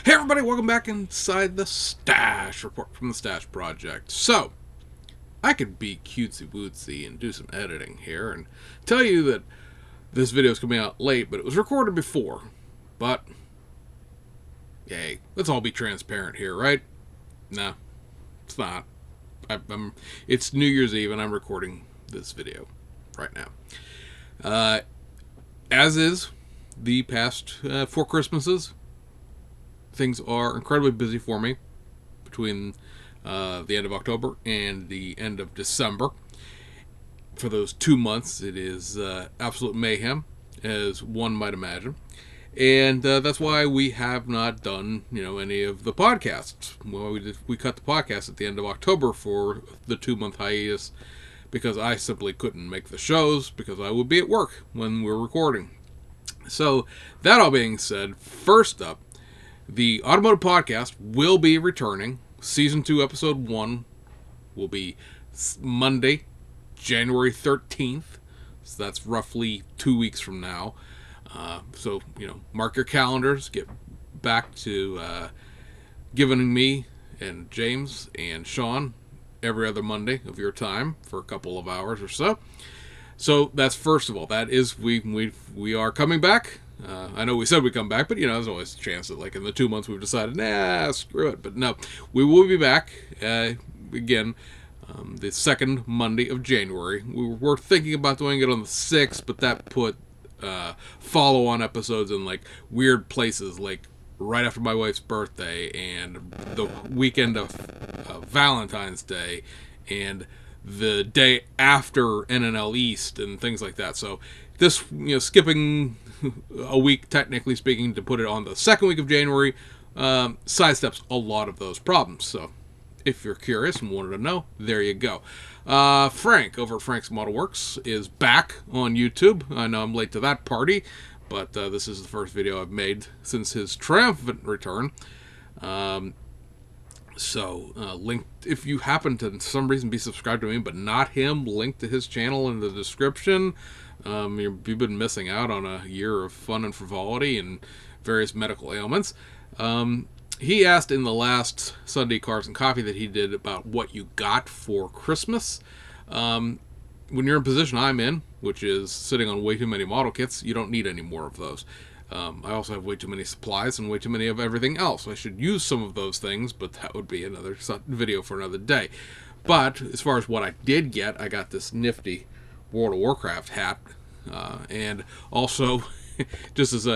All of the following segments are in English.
Hey everybody, welcome back inside the Stash Report from the Stash Project. So, I could be cutesy wootsy and do some editing here and tell you that this video is coming out late, but it was recorded before. But, yay, let's all be transparent here, right? No, it's not. It's New Year's Eve and I'm recording this video right now. As is the past 4 Christmases, things are incredibly busy for me between the end of October and the end of December. For those 2 months, it is absolute mayhem, as one might imagine. And that's why we have not done, any of the podcasts. Well, we cut the podcast at the end of October for the 2-month hiatus because I simply couldn't make the shows because I would be at work when we're recording. So, that all being said, first up, the Automotive Podcast will be returning. Season 2, Episode 1 will be Monday, January 13th. So that's roughly 2 weeks from now. So, mark your calendars. Get back to giving me and James and Sean every other Monday of your time for a couple of hours or so. So that's first of all. That is, we are coming back. I know we said we'd come back, but, there's always a chance that, in the 2 months we've decided, screw it. But no, we will be back, again, the second Monday of January. We were thinking about doing it on the 6th, but that put follow-on episodes in, weird places, right after my wife's birthday, and the weekend of Valentine's Day, and the day after NNL East, and things like that. So this, skipping a week, technically speaking, to put it on the second week of January, sidesteps a lot of those problems. So, if you're curious and wanted to know, there you go. Frank, over at Frank's Model Works, is back on YouTube. I know I'm late to that party, but this is the first video I've made since his triumphant return. Link, if you happen to, for some reason, be subscribed to me, but not him, link to his channel in the description. You've been missing out on a year of fun and frivolity and various medical ailments. He asked in the last Sunday Cars and Coffee that he did about what you got for Christmas. When you're in a position I'm in, which is sitting on way too many model kits, you don't need any more of those. I also have way too many supplies and way too many of everything else. I should use some of those things, but that would be another video for another day. But as far as what I did get, I got this nifty World of Warcraft hat, and also just as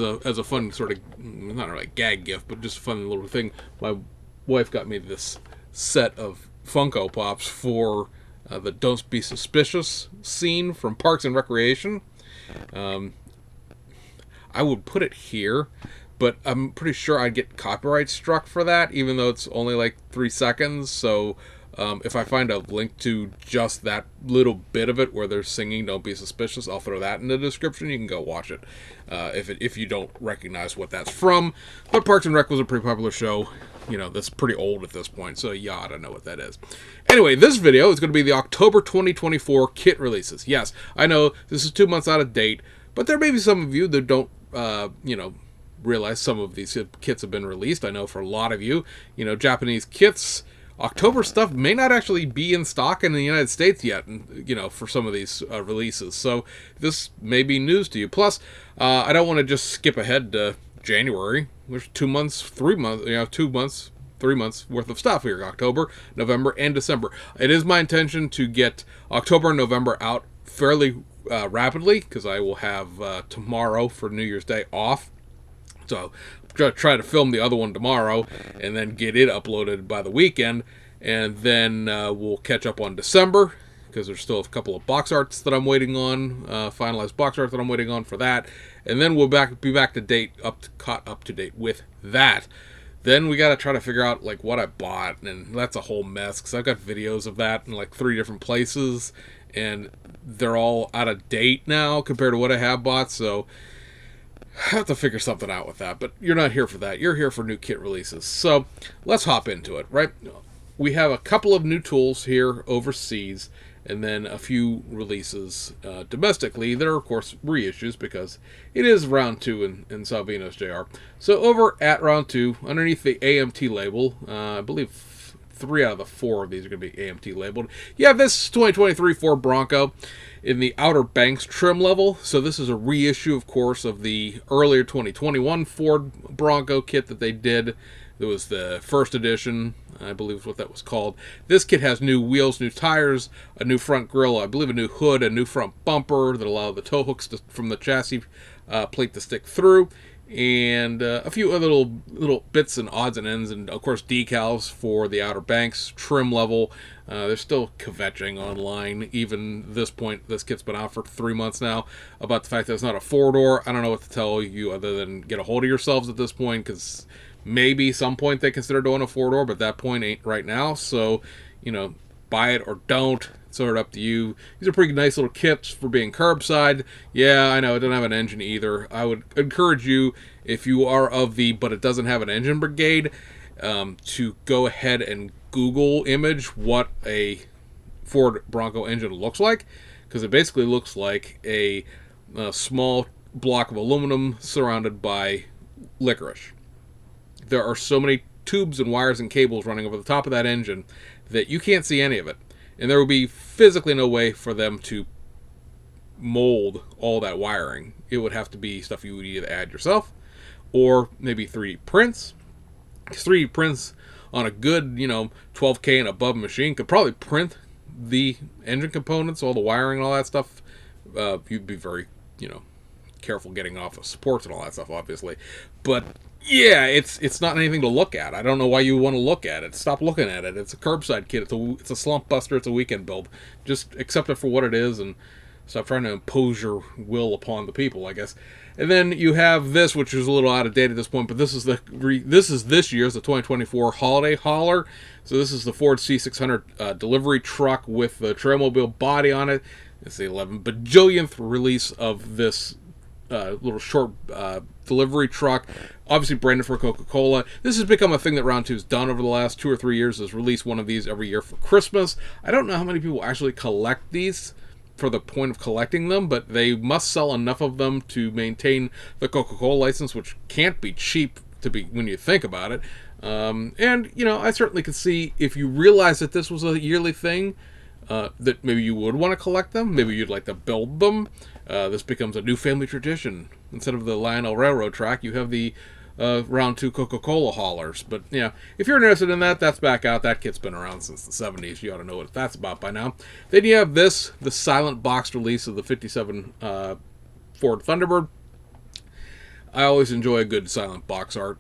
a fun sort of, not really a gag gift, but just a fun little thing, my wife got me this set of Funko Pops for the Don't Be Suspicious scene from Parks and Recreation. I would put it here, but I'm pretty sure I'd get copyright struck for that, even though it's only 3 seconds. So if I find a link to just that little bit of it where they're singing Don't Be Suspicious, I'll throw that in the description. You can go watch it if you don't recognize what that's from. But Parks and Rec was a pretty popular show. That's pretty old at this point, so you ought to know what that is. Anyway, this video is going to be the October 2024 kit releases. Yes, I know this is 2 months out of date, but there may be some of you that don't realize some of these kits have been released. I know for a lot of you, Japanese kits, October stuff may not actually be in stock in the United States yet, for some of these releases. So this may be news to you. Plus, I don't want to just skip ahead to January. There's 2 months, 3 months, 2 months, 3 months worth of stuff here, October, November, and December. It is my intention to get October and November out fairly rapidly, because I will have tomorrow for New Year's Day off. So try to film the other one tomorrow and then get it uploaded by the weekend, and then we'll catch up on December, because there's still a couple of box arts that I'm waiting on, finalized box art that I'm waiting on for that, and then we'll be back to date, caught up to date with that. Then we got to try to figure out what I bought, and that's a whole mess, because I've got videos of that in 3 different places, and they're all out of date now compared to what I have bought, so I have to figure something out with that. But you're not here for that. You're here for new kit releases. So let's hop into it, right? We have a couple of new tools here overseas, and then a few releases domestically. There are, of course, reissues because it is round 2 in Salvino's JR. So over at round 2, underneath the AMT label, I believe 3 out of the 4 of these are going to be AMT labeled. You have this 2023 Ford Bronco in the Outer Banks trim level. So this is a reissue, of course, of the earlier 2021 Ford Bronco kit that they did. It was the first edition, I believe is what that was called. This kit has new wheels, new tires, a new front grille, I believe a new hood, a new front bumper that allow the tow hooks from the chassis plate to stick through, and a few other little bits and odds and ends, and of course decals for the Outer Banks trim level. They're still kvetching online, even this point. This kit's been out for 3 months now, about the fact that it's not a 4-door. I don't know what to tell you other than get a hold of yourselves at this point, because maybe some point they consider doing a 4-door, but that point ain't right now. So, buy it or don't. It's sort of up to you. These are pretty nice little kits for being curbside. Yeah, I know, it doesn't have an engine either. I would encourage you, if you are of the but it doesn't have an engine brigade, to go ahead and Google image what a Ford Bronco engine looks like, because it basically looks like a small block of aluminum surrounded by licorice. There are so many tubes and wires and cables running over the top of that engine that you can't see any of it. And there will be physically no way for them to mold all that wiring. It would have to be stuff you would either add yourself or maybe 3D prints. Because 3D prints on a good, 12K and above machine could probably print the engine components, all the wiring and all that stuff. You'd be very, careful getting off of supports and all that stuff, obviously. But yeah, it's not anything to look at. I don't know why you want to look at it. Stop looking at it. It's a curbside kit. It's a slump buster. It's a weekend build. Just accept it for what it is and stop trying to impose your will upon the people, I guess. And then you have this, which is a little out of date at this point, but this is this year's, the 2024 Holiday Hauler. So this is the Ford C600 delivery truck with the Trailmobile body on it. It's the 11 bajillionth release of this little short delivery truck, obviously branded for Coca-Cola. This has become a thing that Round 2's done over the last 2 or 3 years, is release one of these every year for Christmas. I don't know how many people actually collect these for the point of collecting them, but they must sell enough of them to maintain the Coca-Cola license, which can't be cheap when you think about it. And, I certainly could see, if you realize that this was a yearly thing, that maybe you would want to collect them. Maybe you'd like to build them. This becomes a new family tradition. Instead of the Lionel Railroad track, you have the Round 2 Coca-Cola haulers. But, if you're interested in that, that's back out. That kit's been around since the 70s. You ought to know what that's about by now. Then you have the silent box release of the 57 Ford Thunderbird. I always enjoy a good silent box art.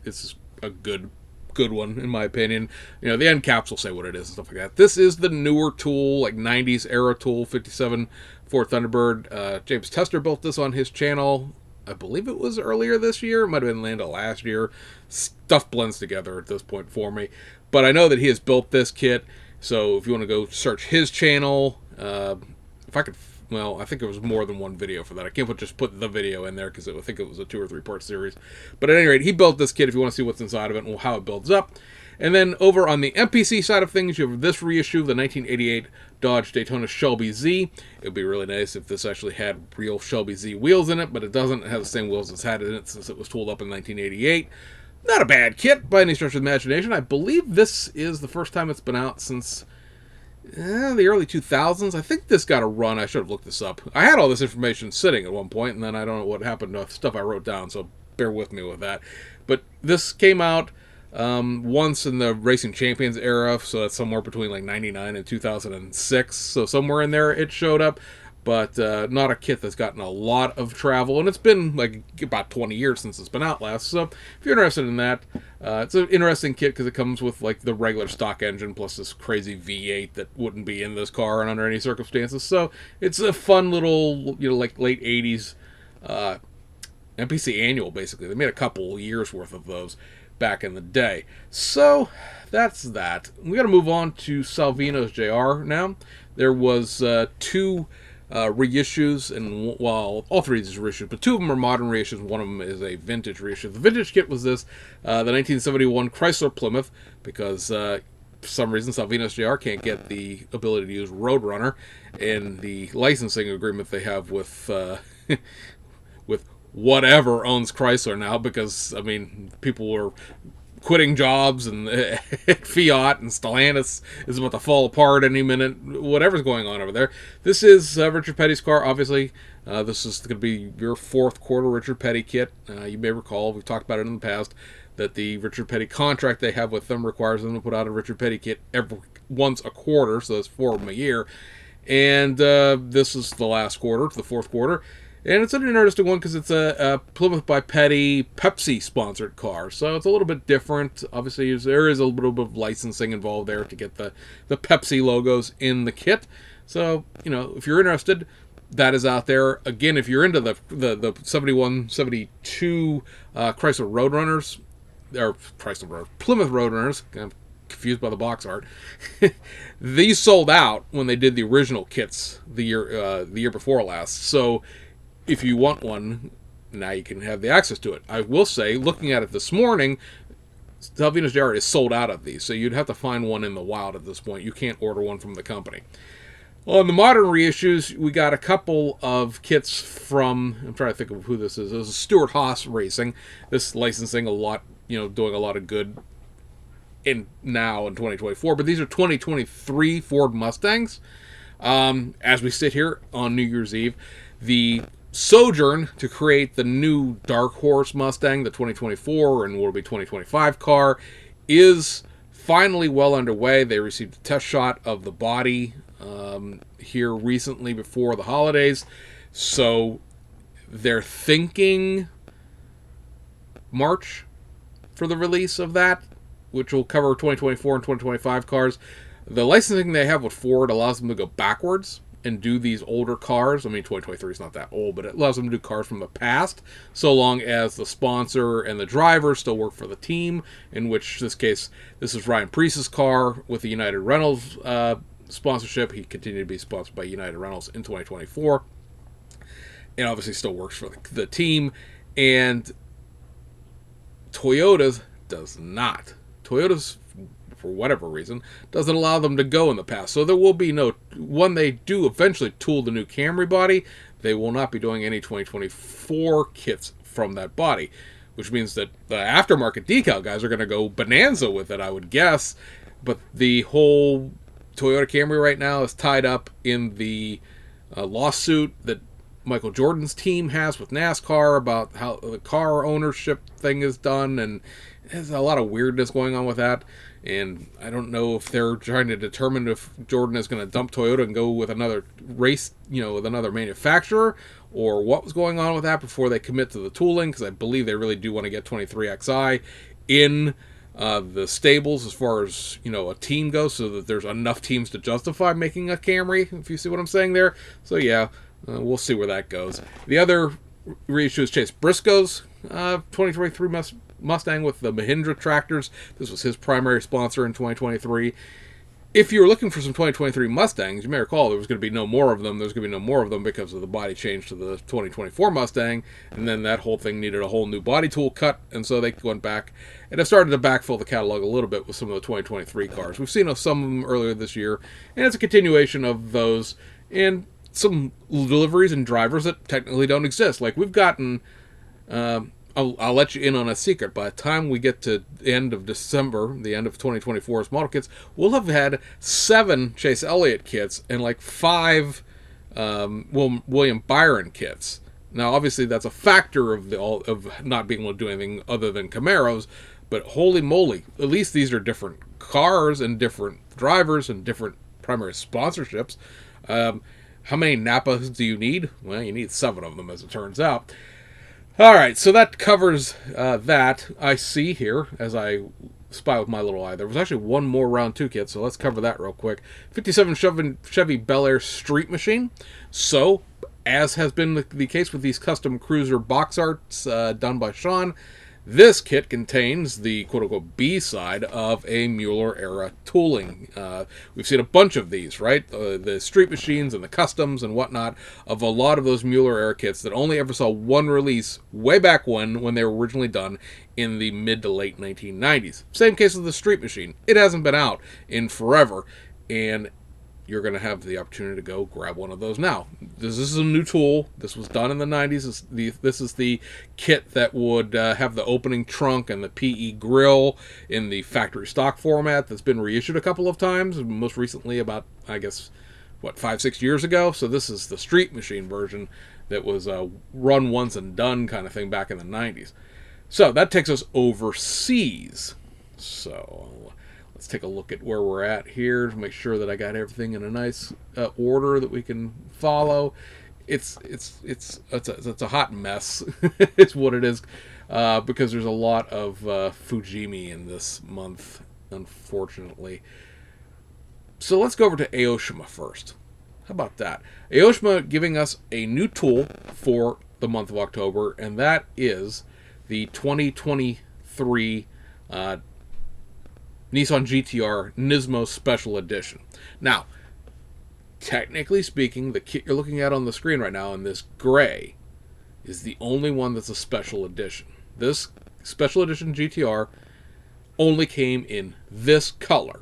It's a good one, in my opinion. The end caps will say what it is and stuff like that. This is the newer tool, like 90s era tool, 57 Ford Thunderbird. James Tester built this on his channel. I believe it was earlier this year. It might have been Landa last year. Stuff blends together at this point for me. But I know that he has built this kit. So if you want to go search his channel, if I could, I think it was more than one video for that. I can't just put the video in there because I think it was a 2 or 3 part series. But at any rate, he built this kit if you want to see what's inside of it and how it builds up. And then over on the MPC side of things, you have this reissue of the 1988 Dodge Daytona Shelby Z. It would be really nice if this actually had real Shelby Z wheels in it, but it doesn't. It has the same wheels it's had in it since it was tooled up in 1988. Not a bad kit by any stretch of the imagination. I believe this is the first time it's been out since the early 2000s. I think this got a run. I should have looked this up. I had all this information sitting at one point, and then I don't know what happened to stuff I wrote down, so bear with me with that. But this came out once in the Racing Champions era, so that's somewhere between like 99 and 2006. So somewhere in there it showed up, but not a kit that's gotten a lot of travel, and it's been like about 20 years since it's been out last. So if you're interested in that, it's an interesting kit because it comes with like the regular stock engine plus this crazy V8 that wouldn't be in this car and under any circumstances. So it's a fun little, like late 80s MPC annual, basically. They made a couple years worth of those back in the day. So that's that. We got to move on to Salvino's JR now. There was 2 reissues, and all 3 of these are reissues, but 2 of them are modern reissues. One of them is a vintage reissue. The vintage kit was this, the 1971 Chrysler Plymouth, because for some reason, Salvino SJR can't get the ability to use Roadrunner in the licensing agreement they have with with whatever owns Chrysler now, because, I mean, people were quitting jobs, and Fiat and Stellantis is about to fall apart any minute, whatever's going on over there. This is Richard Petty's car, obviously. This is going to be your fourth quarter Richard Petty kit. You may recall, we've talked about it in the past, that the Richard Petty contract they have with them requires them to put out a Richard Petty kit once a quarter, so that's 4 of them a year. And this is the last quarter, the fourth quarter. And it's an interesting one because it's a Plymouth by Petty Pepsi-sponsored car. So it's a little bit different. Obviously, there is a little bit of licensing involved there to get the Pepsi logos in the kit. So, you know, if you're interested, that is out there. Again, if you're into the 71, 72 Chrysler Roadrunners, or Plymouth Roadrunners, I'm confused by the box art, these sold out when they did the original kits the year before last. So if you want one, now you can have the access to it. I will say, looking at it this morning, Salvino SJR is sold out of these, so you'd have to find one in the wild at this point. You can't order one from the company. On the modern reissues, we got a couple of kits from, I'm trying to think of who this is. This is Stuart Haas Racing. This licensing a lot, you know, doing a lot of good now in 2024. But these are 2023 Ford Mustangs. As we sit here on New Year's Eve, the Sojourn to create the new Dark Horse Mustang, the 2024 and will be 2025 car, is finally well underway. They received a test shot of the body here recently before the holidays, so they're thinking March for the release of that, which will cover 2024 and 2025 cars. The licensing they have with Ford allows them to go backwards and do these older cars. I mean, 2023 is not that old, but it allows them to do cars from the past, so long as the sponsor and the driver still work for the team, in which this case, this is Ryan Preece's car with the United Rentals sponsorship. He continued to be sponsored by United Rentals in 2024, and obviously still works for the team. And Toyota's does not. Toyota's, for whatever reason, doesn't allow them to go in the past. So there will be no, when they do eventually tool the new Camry body, they will not be doing any 2024 kits from that body, which means that the aftermarket decal guys are going to go bonanza with it, I would guess. But the whole Toyota Camry right now is tied up in the lawsuit that Michael Jordan's team has with NASCAR about how the car ownership thing is done, and there's a lot of weirdness going on with that. And I don't know if they're trying to determine if Jordan is going to dump Toyota and go with another race, you know, with another manufacturer, or what was going on with that before they commit to the tooling, because I believe they really do want to get 23XI in the stables as far as, you know, a team goes, so that there's enough teams to justify making a Camry, if you see what I'm saying there. So yeah, we'll see where that goes. The other reissue is Chase Briscoe's 2023 Mustang with the Mahindra tractors. This was his primary sponsor in 2023. If you were looking for some 2023 Mustangs, you may recall there was going to be no more of them. There's going to be no more of them because of the body change to the 2024 Mustang, and then that whole thing needed a whole new body tool cut, and so they went back and have started to backfill the catalog a little bit with some of the 2023 cars. We've seen some of them earlier this year, and it's a continuation of those, and some deliveries and drivers that technically don't exist. Like, we've gotten... I'll let you in on a secret. By the time we get to the end of December, the end of 2024's model kits, we'll have had 7 Chase Elliott kits and like 5 William Byron kits. Now, obviously, that's a factor of not being able to do anything other than Camaros, but holy moly, at least these are different cars and different drivers and different primary sponsorships. How many Napas do you need? Well, you need 7 of them, as it turns out. All right, so that covers that. I see here, as I spy with my little eye, there was actually one more round 2 kit, so let's cover that real quick. 57 Chevy Bel Air Street Machine. So, as has been the case with these custom cruiser box arts done by Sean, This kit contains the quote-unquote B side of a Mueller-era tooling. We've seen a bunch of these, right? The street machines and the customs and whatnot of a lot of those Mueller-era kits that only ever saw one release way back when they were originally done in the mid to late 1990s. Same case with the street machine. It hasn't been out in forever, and you're going to have the opportunity to go grab one of those now. This is a new tool. This was done in the 90s. This is the kit that would have the opening trunk and the PE grill in the factory stock format that's been reissued a couple of times, most recently about, I guess, 5-6 years ago. So this is the street machine version that was a run once and done kind of thing back in the 90s. So that takes us overseas. So let's take a look at where we're at here to make sure that I got everything in a nice order that we can follow. It's a hot mess. It's what it is, because there's a lot of Fujimi in this month, unfortunately. So let's go over to Aoshima first. How about that? Aoshima giving us a new tool for the month of October, and that is the 2023 Nissan GT-R Nismo Special Edition. Now, technically speaking, the kit you're looking at on the screen right now in this gray is the only one that's a special edition. This Special Edition GT-R only came in this color.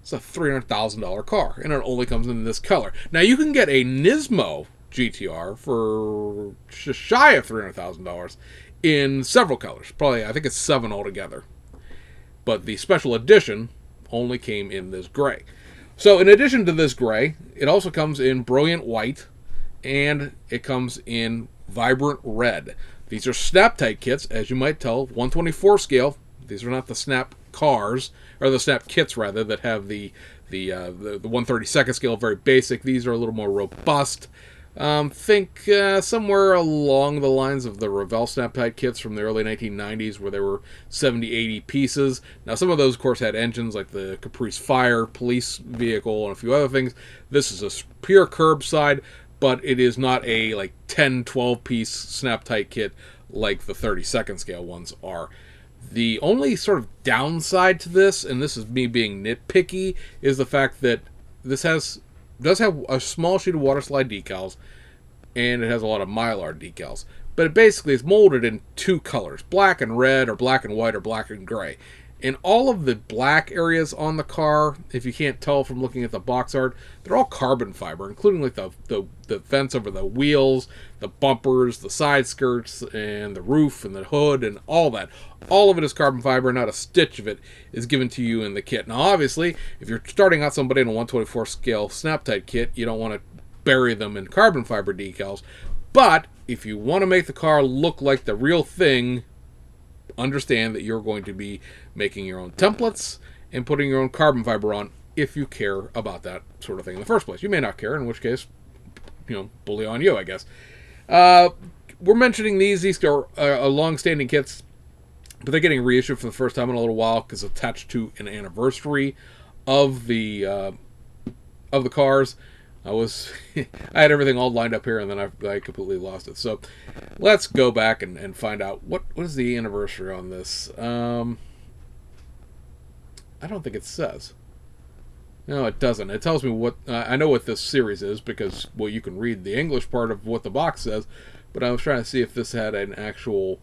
It's a $300,000 car, and it only comes in this color. Now, you can get a Nismo GT-R for just shy of $300,000 in several colors. Probably, I think it's 7 altogether. But the special edition only came in this gray. So in addition to this gray, it also comes in brilliant white, and it comes in vibrant red. These are snap-tight kits, as you might tell, 1/24 scale. These are not the snap cars, or the snap kits rather, that have the 1/32 scale, very basic. These are a little more robust. Think somewhere along the lines of the Revell snap-tight kits from the early 1990s, where there were 70-80 pieces. Now, some of those, of course, had engines like the Caprice Fire police vehicle and a few other things. This is a pure curbside, but it is not a like 10-12 piece snap-tight kit like the 32nd scale ones are. The only sort of downside to this, and this is me being nitpicky, is the fact that this does have a small sheet of water slide decals, and it has a lot of Mylar decals. But it basically is molded in 2 colors, black and red, or black and white, or black and gray. And all of the black areas on the car, if you can't tell from looking at the box art, they're all carbon fiber, including like the vents over the wheels, the bumpers, the side skirts, and the roof, and the hood, and all that. All of it is carbon fiber, not a stitch of it is given to you in the kit. Now, obviously, if you're starting out somebody in a 1/24 scale snap-tight kit, you don't want to bury them in carbon fiber decals. But if you want to make the car look like the real thing, understand that you're going to be making your own templates and putting your own carbon fiber on if you care about that sort of thing in the first place. You may not care, in which case, bully on you, I guess. We're mentioning these. These are long-standing kits, but they're getting reissued for the first time in a little while because attached to an anniversary of the cars. I had everything all lined up here, and then I completely lost it. So let's go back and find out what is the anniversary on this. I don't think it says. No, it doesn't. It tells me what I know what this series is because, well, you can read the English part of what the box says, but I was trying to see if this had an actual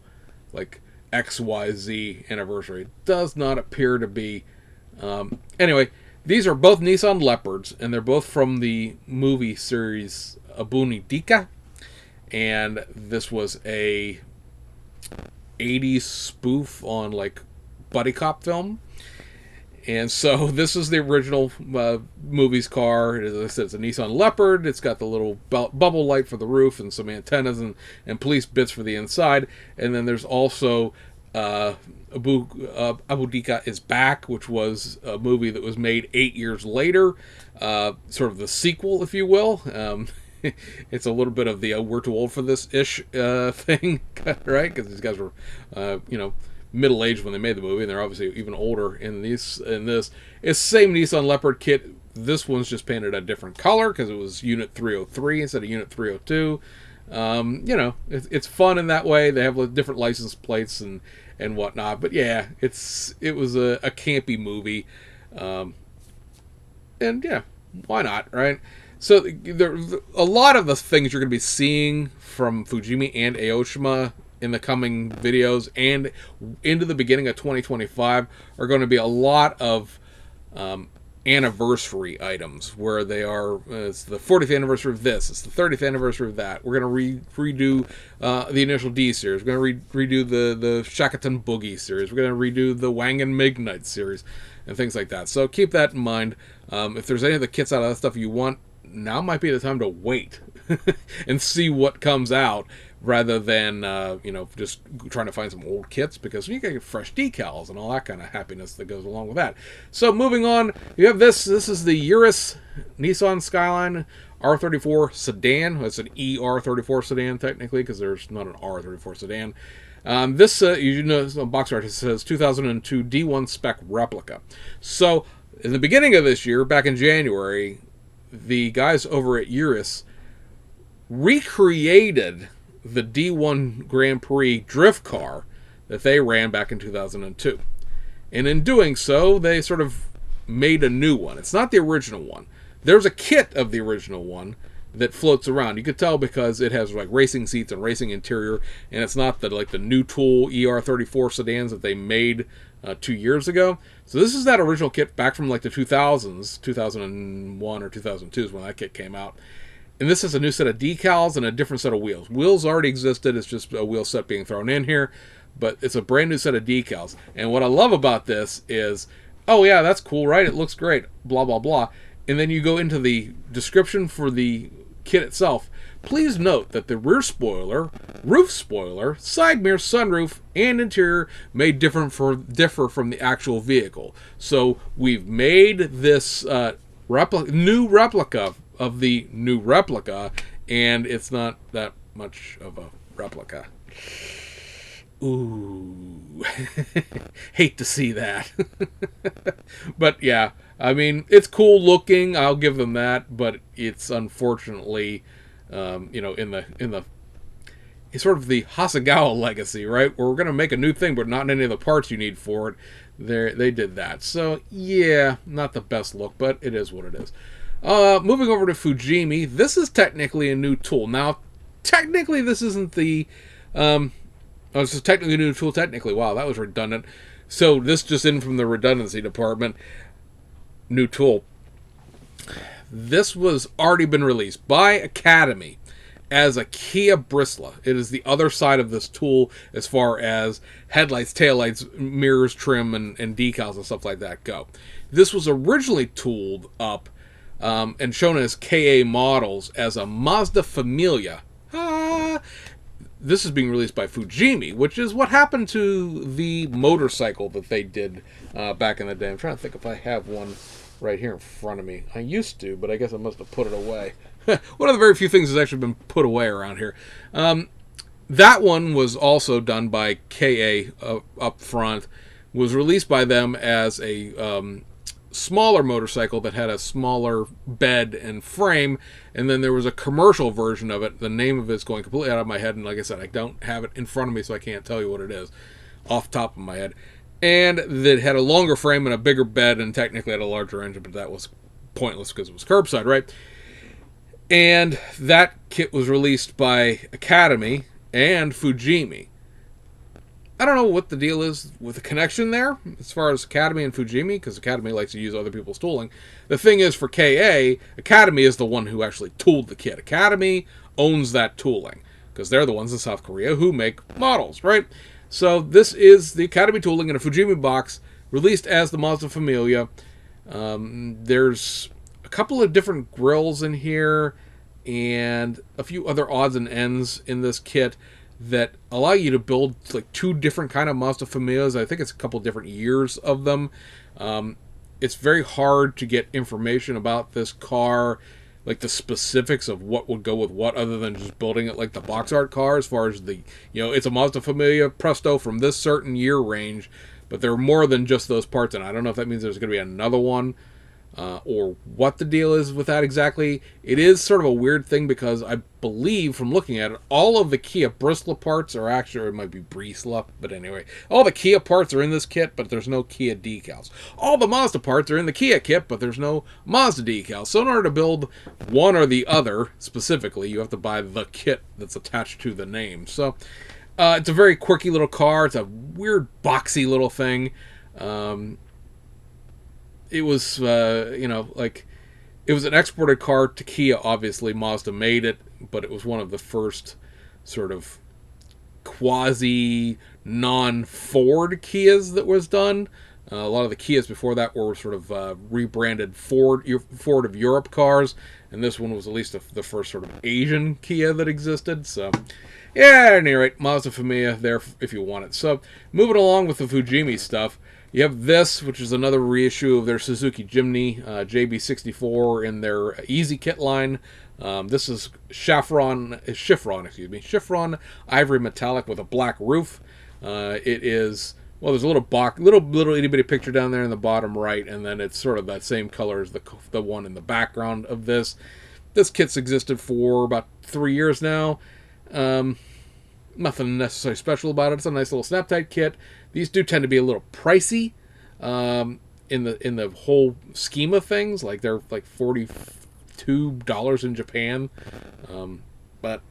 like XYZ anniversary. It does not appear to be. Anyway. These are both Nissan Leopards, and they're both from the movie series Abunidika. And this was a 80s spoof on, like, buddy cop film. And so this is the original movie's car. As I said, it's a Nissan Leopard. It's got the little bubble light for the roof and some antennas and police bits for the inside. And then there's also Abunidika is Back, which was a movie that was made 8 years later, sort of the sequel, if you will. It's a little bit of the we're too old for this-ish thing, right? Because these guys were, middle-aged when they made the movie, and they're obviously even older in this. It's the same Nissan Leopard kit. This one's just painted a different color because it was Unit 303 instead of Unit 302. You know, it's fun in that way. They have different license plates and whatnot. But yeah, it was a campy movie, um, and yeah, why not, right? So a lot of the things you're going to be seeing from Fujimi and Aoshima in the coming videos and into the beginning of 2025 are going to be a lot of um, anniversary items where they are. It's the 40th anniversary of this. It's the 30th anniversary of that. We're going to redo the Initial D series. We're going to redo the Shackleton Boogie series. We're going to redo the Wangan Midnight series and things like that. So keep that in mind. If there's any of the kits out of that stuff you want, now might be the time to wait and see what comes out rather than just trying to find some old kits, because you get fresh decals and all that kind of happiness that goes along with that. So moving on, you have this is the Urus Nissan Skyline R34 sedan. It's an ER34 sedan technically, because there's not an R34 sedan. This on box art it says 2002 D1 spec replica. So in the beginning of this year, back in January, the guys over at Urus recreated the D1 Grand Prix drift car that they ran back in 2002. And in doing so, they sort of made a new one. It's not the original one. There's a kit of the original one that floats around. You could tell because it has like racing seats and racing interior, and it's not the new Tool ER34 sedans that they made 2 years ago. So this is that original kit back from like the 2000s, 2001 or 2002 is when that kit came out. And this is a new set of decals and a different set of wheels. Wheels already existed, it's just a wheel set being thrown in here, but it's a brand new set of decals. And what I love about this is, oh yeah, that's cool, right? It looks great, blah, blah, blah. And then you go into the description for the kit itself. Please note that the rear spoiler, roof spoiler, side mirror, sunroof, and interior may differ from the actual vehicle. So we've made this new replica of the new replica, and it's not that much of a replica. Ooh. Hate to see that. But yeah, I mean, it's cool looking, I'll give them that, but it's unfortunately it's sort of the Hasegawa legacy, right? Where we're going to make a new thing, but not any of the parts you need for it. They did that. So, yeah, not the best look, but it is what it is. Moving over to Fujimi, this is technically a new tool. Now, technically, this isn't the... this is technically a new tool, technically. Wow, that was redundant. So, this just in from the redundancy department. New tool. This was already been released by Academy as a Kia Bristla. It is the other side of this tool as far as headlights, taillights, mirrors, trim, and decals and stuff like that go. This was originally tooled up and shown as KA models as a Mazda Familia. This is being released by Fujimi, which is what happened to the motorcycle that they did back in the day. I'm trying to think if I have one right here in front of me. I used to, but I guess I must have put it away. One of the very few things that's actually been put away around here. That one was also done by KA up front. Was released by them as a smaller motorcycle that had a smaller bed and frame, and then there was a commercial version of it. The name of it's going completely out of my head, and like I said, I don't have it in front of me, so I can't tell you what it is off the top of my head. And that had a longer frame and a bigger bed, and technically had a larger engine, but that was pointless because it was curbside, right? And that kit was released by Academy and Fujimi. I don't know what the deal is with the connection there as far as Academy and Fujimi, because Academy likes to use other people's tooling. The thing is, for KA, Academy is the one who actually tooled the kit. Academy owns that tooling because they're the ones in South Korea who make models, right? So this is the Academy tooling in a Fujimi box, released as the Mazda Familia. There's a couple of different grills in here and a few other odds and ends in this kit that allow you to build like two different kind of Mazda Familias. I think it's a couple different years of them. It's very hard to get information about this car, like the specifics of what would go with what, other than just building it like the box art car, as far as the, it's a Mazda Familia Presto from this certain year range, but there are more than just those parts, and I don't know if that means there's going to be another one or what the deal is with that exactly. It is sort of a weird thing because I believe from looking at it, all of the Kia Bristol parts are actually, or it might be Brisla, but anyway, all the Kia parts are in this kit, but there's no Kia decals. All the Mazda parts are in the Kia kit, but there's no Mazda decals. So in order to build one or the other specifically, you have to buy the kit that's attached to the name. So it's a very quirky little car. It's a weird boxy little thing. It was, like, it was an exported car to Kia. Obviously, Mazda made it, but it was one of the first sort of quasi non-Ford Kias that was done. A lot of the Kias before that were sort of rebranded Ford of Europe cars, and this one was at least the first sort of Asian Kia that existed. So, yeah, at any rate, Mazda Familia there if you want it. So, moving along with the Fujimi stuff. You have this, which is another reissue of their Suzuki Jimny JB64 in their Easy Kit line. This is chiffron ivory metallic with a black roof. It is, well, there's a little itty bitty picture down there in the bottom right, and then it's sort of that same color as the one in the background of this. This kit's existed for about 3 years now. Nothing necessarily special about it. It's a nice little snap-tight kit. These do tend to be a little pricey in the whole scheme of things. Like, they're like $42 in Japan. But,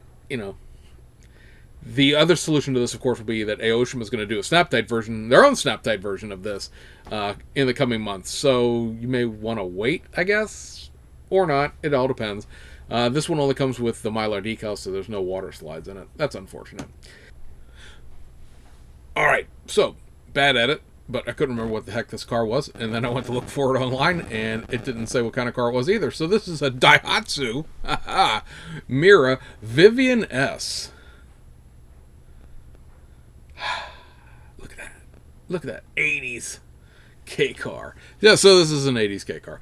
the other solution to this, of course, will be that Aoshima is going to do a snap-tight version, their own snap-tight version of this in the coming months. So you may want to wait, I guess, or not. It all depends. This one only comes with the Mylar decal, so there's no water slides in it. That's unfortunate. Alright, so, bad edit, but I couldn't remember what the heck this car was, and then I went to look for it online, and it didn't say what kind of car it was either. So this is a Daihatsu Mira Vivian S. Look at that. Look at that 80s K car. Yeah, so this is an 80s K car.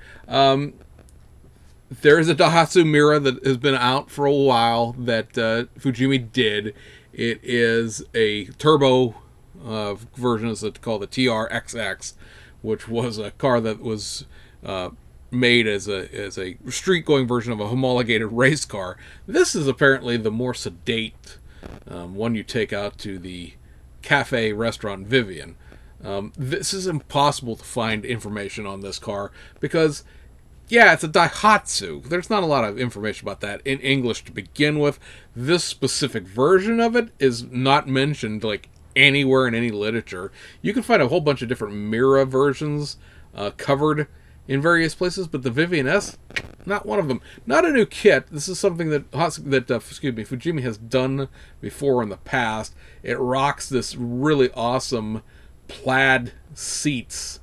There is a Daihatsu Mira that has been out for a while that Fujimi did. It is a turbo version, is called the TRXX, which was a car that was made as a street-going version of a homologated race car. This is apparently the more sedate one you take out to the cafe restaurant Vivian. This is impossible to find information on this car because, yeah, it's a Daihatsu. There's not a lot of information about that in English to begin with. This specific version of it is not mentioned like anywhere in any literature. You can find a whole bunch of different Mira versions covered in various places, but the Vivian S, not one of them. Not a new kit. This is something that Fujimi has done before in the past. It rocks this really awesome plaid seats.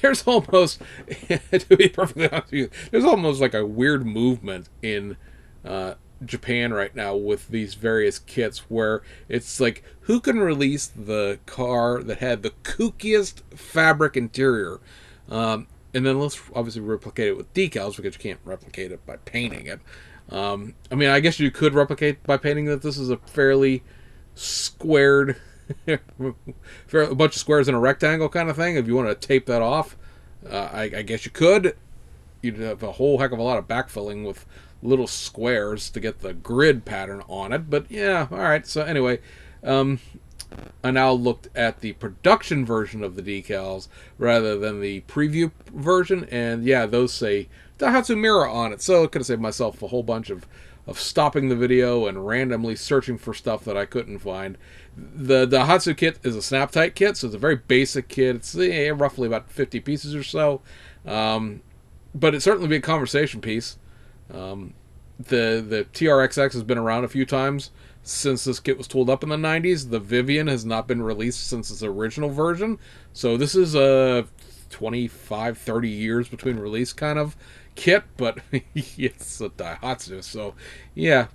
There's almost, to be perfectly honest with you, there's almost like a weird movement in Japan right now with these various kits where it's like, who can release the car that had the kookiest fabric interior? And then let's obviously replicate it with decals because you can't replicate it by painting it. I mean, I guess you could replicate by painting that this is a fairly squared, a bunch of squares in a rectangle kind of thing. If you want to tape that off, I guess you could. You'd have a whole heck of a lot of backfilling with little squares to get the grid pattern on it. But yeah, all right. So anyway, I now looked at the production version of the decals rather than the preview version, and yeah, those say Daihatsu Mira on it. So I could have saved myself a whole bunch of stopping the video and randomly searching for stuff that I couldn't find. The Daihatsu kit is a snap-tight kit, so it's a very basic kit. It's roughly about 50 pieces or so, but it's certainly be a conversation piece. The TRXX has been around a few times since this kit was tooled up in the 90s. The Vivian has not been released since its original version, so this is a 25, 30 years between release kind of kit, but it's a Daihatsu, so yeah,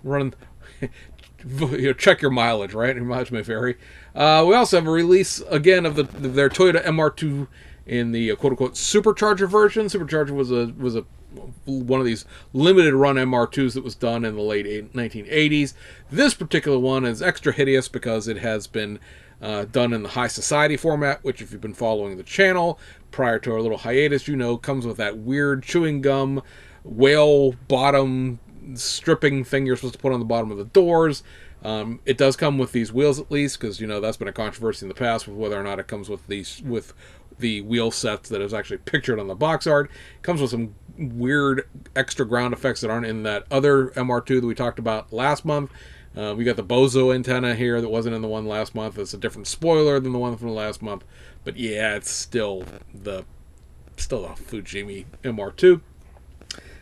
check your mileage, right? Your mileage may vary. We also have a release again of their Toyota MR2 in the quote-unquote supercharger version. Supercharger was a one of these limited run MR2s that was done in the late 1980s. This particular one is extra hideous because it has been done in the High Society format, which if you've been following the channel prior to our little hiatus, you know, comes with that weird chewing gum, whale bottom stripping thing you're supposed to put on the bottom of the doors. It does come with these wheels at least, because, you know, that's been a controversy in the past with whether or not it comes with these, with the wheel sets that is actually pictured on the box art. It comes with some weird extra ground effects that aren't in that other MR2 that we talked about last month. We got the Bozo antenna here that wasn't in the one last month. It's a different spoiler than the one from the last month. But yeah, it's still a Fujimi MR2.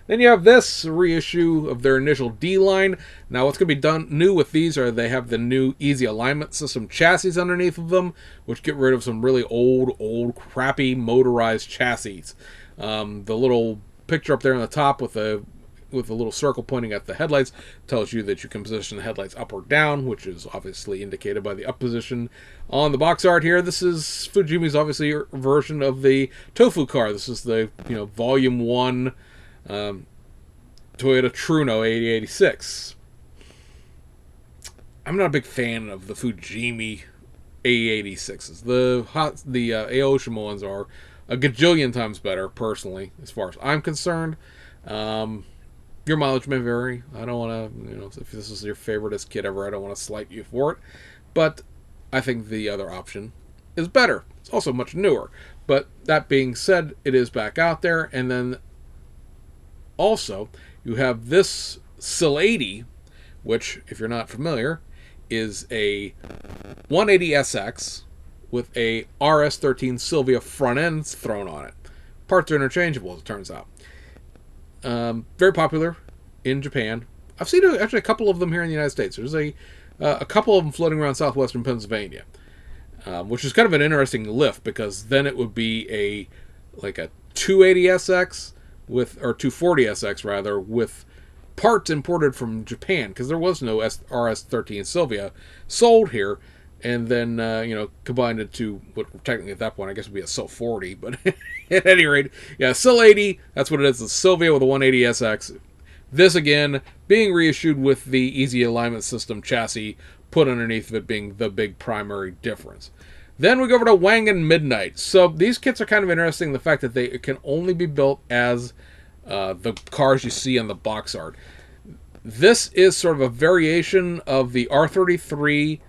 Then you have this reissue of their initial D line. Now what's going to be done new with these are they have the new Easy Alignment System chassis underneath of them, which get rid of some really old, crappy motorized chassis. The little picture up there on the top with a little circle pointing at the headlights tells you that you can position the headlights up or down, which is obviously indicated by the up position on the box art here. This is Fujimi's obviously version of the Tofu car. This is the, you know, Volume 1 Toyota Truno 8086. I'm not a big fan of the Fujimi 8086s. The Aoshima ones are a gajillion times better, personally, as far as I'm concerned. Your mileage may vary. I don't want to, you know, if this is your favoriteest kit ever, I don't want to slight you for it. But I think the other option is better. It's also much newer. But that being said, it is back out there. And then also, you have this SIL80, which, if you're not familiar, is a 180SX with a RS13 Silvia front end thrown on it. Parts are interchangeable, as it turns out. Very popular in Japan. I've seen actually a couple of them here in the United States. There's a couple of them floating around southwestern Pennsylvania, which is kind of an interesting lift, because then it would be a 280SX or 240SX rather, with parts imported from Japan, because there was no RS13 Silvia sold here, and then combined into what technically at that point I guess would be a SIL 40, but at any rate, yeah, SIL 80, that's what it is. It's Silvia with a 180SX. This again being reissued with the Easy Alignment System chassis put underneath of it, being the big primary difference. Then we go over to Wangan Midnight. So these kits are kind of interesting, the fact that they can only be built as the cars you see on the box art. This is sort of a variation of the R33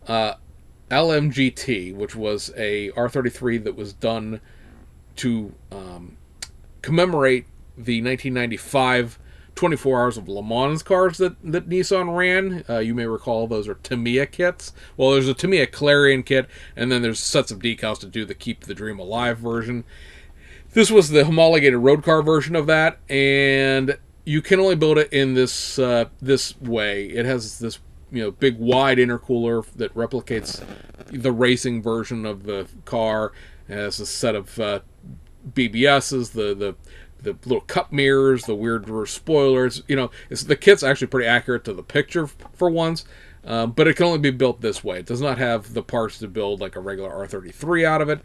LMGT, which was a R33 that was done to commemorate the 1995 24 Hours of Le Mans cars that Nissan ran. You may recall those are Tamiya kits. Well, there's a Tamiya Clarion kit, and then there's sets of decals to do the Keep the Dream Alive version. This was the homologated road car version of that, and you can only build it in this this way. It has this big wide intercooler that replicates the racing version of the car. It has a set of BBSs, the little cup mirrors, the weird spoilers. The kit's actually pretty accurate to the picture for once, but it can only be built this way. It does not have the parts to build like a regular R33 out of it.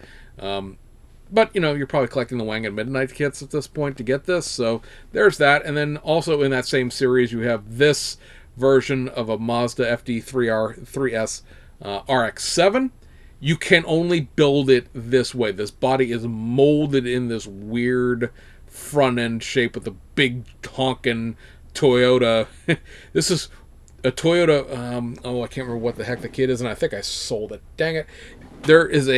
But, you're probably collecting the Wangan Midnight kits at this point to get this, so there's that. And then also in that same series, you have this version of a Mazda FD3S RX-7. You can only build it this way. This body is molded in this weird front-end shape with a big honking Toyota. This is a Toyota, I can't remember what the heck the kit is, and I think I sold it. Dang it. There is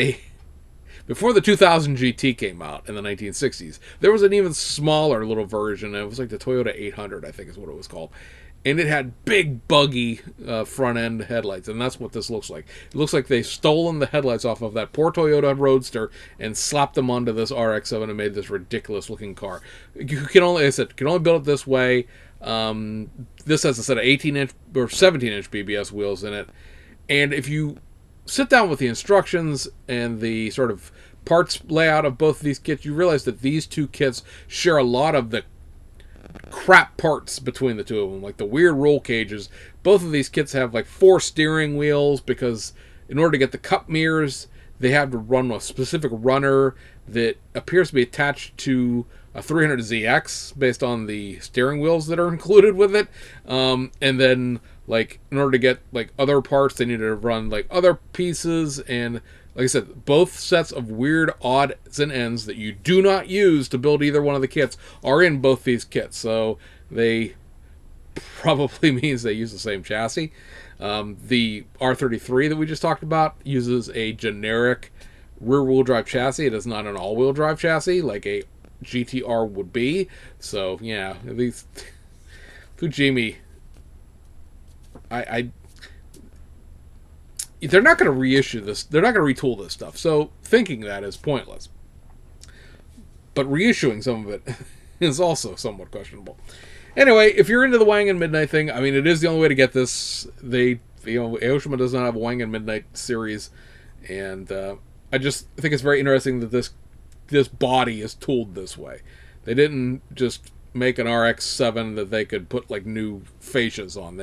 before the 2000 GT came out in the 1960s, there was an even smaller little version. It was like the Toyota 800, I think is what it was called. And it had big, buggy front-end headlights, and that's what this looks like. It looks like they've stolen the headlights off of that poor Toyota Roadster and slapped them onto this RX-7 and made this ridiculous-looking car. You can only, as I said, build it this way. This has a set of 18-inch or 17-inch BBS wheels in it. And if you sit down with the instructions and the sort of parts layout of both of these kits, you realize that these two kits share a lot of the crap parts between the two of them, like the weird roll cages. Both of these kits have like 4 steering wheels, because in order to get the cup mirrors, they have to run a specific runner that appears to be attached to a 300ZX based on the steering wheels that are included with it. And then Like, in order to get, like, other parts, they needed to run, like, other pieces, and, like I said, both sets of weird odds and ends that you do not use to build either one of the kits are in both these kits, so they probably means they use the same chassis. The R33 that we just talked about uses a generic rear-wheel drive chassis. It is not an all-wheel drive chassis like a GTR would be. So, yeah, these Fujimi, they're not going to reissue this. They're not going to retool this stuff. So thinking that is pointless. But reissuing some of it is also somewhat questionable. Anyway, if you're into the Wang and Midnight thing, I mean, it is the only way to get this. Aoshima does not have a Wang and Midnight series, and I just think it's very interesting that this body is tooled this way. They didn't just make an RX-7 that they could put like new fascias on.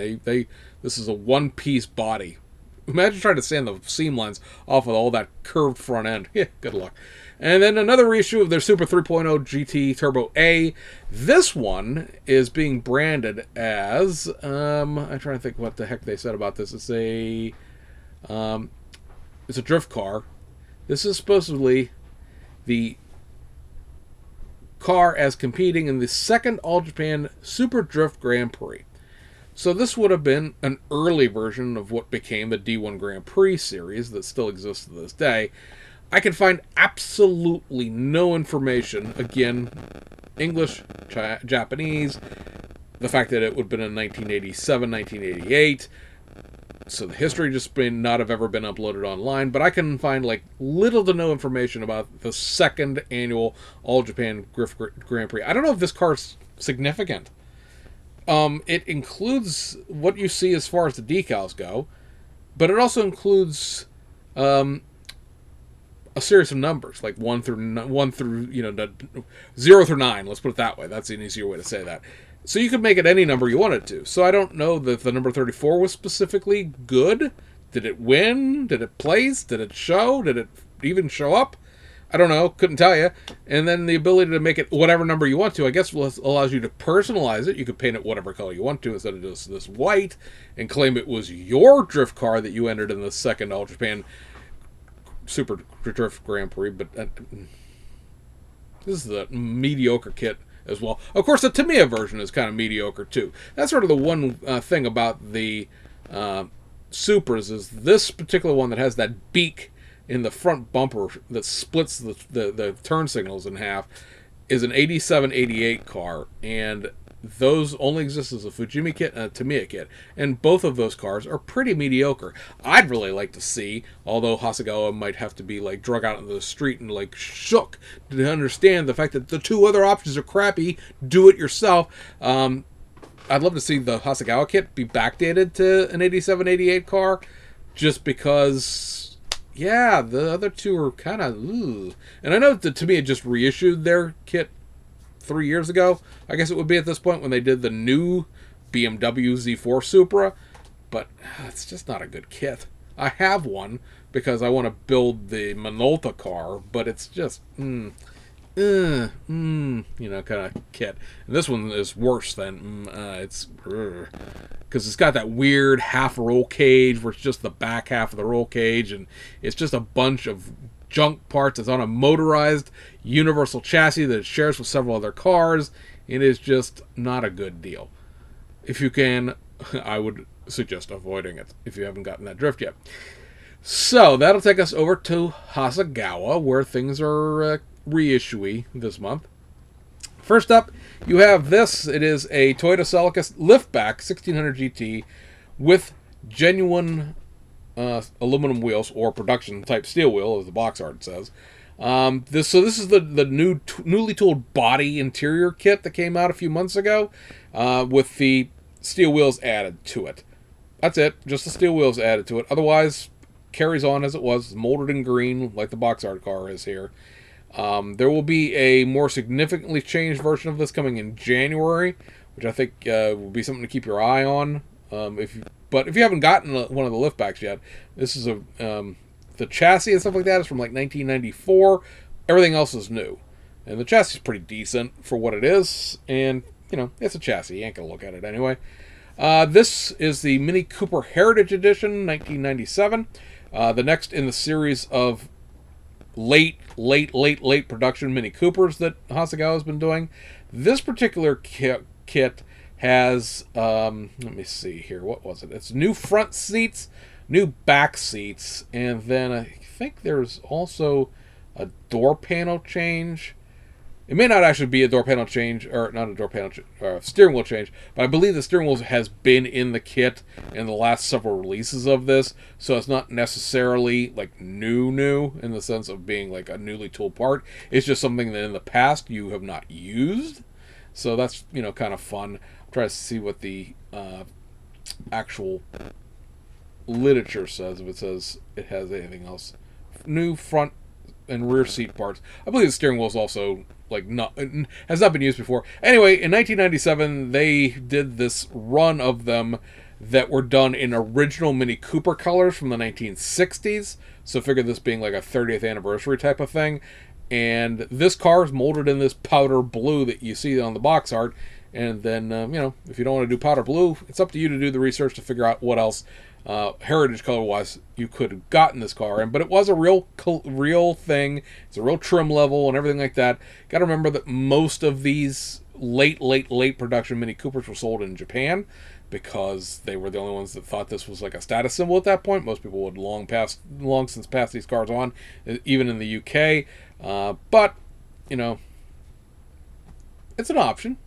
This is a one-piece body. Imagine trying to sand the seam lines off of all that curved front end. Yeah, good luck. And then another reissue of their Super 3.0 GT Turbo A. This one is being branded as... I'm trying to think what the heck they said about this. It's a drift car. This is supposedly the car as competing in the second All Japan Super Drift Grand Prix. So this would have been an early version of what became the D1 Grand Prix series that still exists to this day. I can find absolutely no information, again, English, Japanese, the fact that it would have been in 1987, 1988, so the history just may not have ever been uploaded online, but I can find like little to no information about the second annual All Japan Grand Prix. I don't know if this car's significant. It includes what you see as far as the decals go, but it also includes a series of numbers, like 0 through 9. Let's put it that way. That's an easier way to say that. So you could make it any number you wanted to. So I don't know that the number 34 was specifically good. Did it win? Did it place? Did it show? Did it even show up? I don't know. Couldn't tell you. And then the ability to make it whatever number you want to, I guess, allows you to personalize it. You could paint it whatever color you want to instead of just this white and claim it was your drift car that you entered in the second All Japan Super Drift Grand Prix. But this is a mediocre kit as well. Of course, the Tamiya version is kind of mediocre too. That's sort of the one thing about the Supras is this particular one that has that beak in the front bumper that splits the turn signals in half is an 87-88 car, and those only exist as a Fujimi kit and a Tamiya kit, and both of those cars are pretty mediocre. I'd really like to see, although Hasegawa might have to be like drug out into the street and like shook to understand the fact that the two other options are crappy, do it yourself. I'd love to see the Hasegawa kit be backdated to an 87-88 car, just because... yeah, the other two are kind of... And I know that Tamiya just reissued their kit 3 years ago. I guess it would be at this point when they did the new BMW Z4 Supra. But it's just not a good kit. I have one because I want to build the Minolta car, but it's just... kind of kit. And this one is worse than... it's... because it's got that weird half roll cage where it's just the back half of the roll cage, and it's just a bunch of junk parts. It's on a motorized universal chassis that it shares with several other cars. It is just not a good deal. If you can, I would suggest avoiding it if you haven't gotten that drift yet. So that'll take us over to Hasegawa, where things are reissuey this month. First up, you have this. It is a Toyota Celica liftback 1600 GT with genuine aluminum wheels, or production type steel wheel, as the box art says. This is the newly tooled body interior kit that came out a few months ago, with the steel wheels added to it. That's it, just the steel wheels added to it. Otherwise, carries on as it was, molded in green like the box art car is here. There will be a more significantly changed version of this coming in January, which I think will be something to keep your eye on. But if you haven't gotten one of the liftbacks yet, this is the chassis and stuff like that is from like 1994. Everything else is new, and the chassis is pretty decent for what it is. And it's a chassis. You ain't gonna look at it anyway. This is the Mini Cooper Heritage Edition, 1997. The next in the series of late production Mini Coopers that Hasegawa has been doing. This particular kit has, let me see here, what was it? It's new front seats, new back seats, and then I think there's also a door panel change. It may not actually be a door panel change, or not a door panel, steering wheel change, but I believe the steering wheel has been in the kit in the last several releases of this, so it's not necessarily like new in the sense of being like a newly tooled part. It's just something that in the past you have not used, so that's, you know, kind of fun. I'm trying to see what the actual literature says, if it says it has anything else. New front and rear seat parts. I believe the steering wheel is also has not been used before. Anyway, in 1997, they did this run of them that were done in original Mini Cooper colors from the 1960s. So figure this being like a 30th anniversary type of thing. And this car is molded in this powder blue that you see on the box art. And then, you know, if you don't want to do powder blue, it's up to you to do the research to figure out what else heritage color wise you could have gotten this car in. But it was a real thing. It's a real trim level and everything like that. Got to remember that most of these late production Mini Coopers were sold in Japan, because they were the only ones that thought this was like a status symbol at that point. Most people would long since pass these cars on, even in the UK. But, you know, it's an option.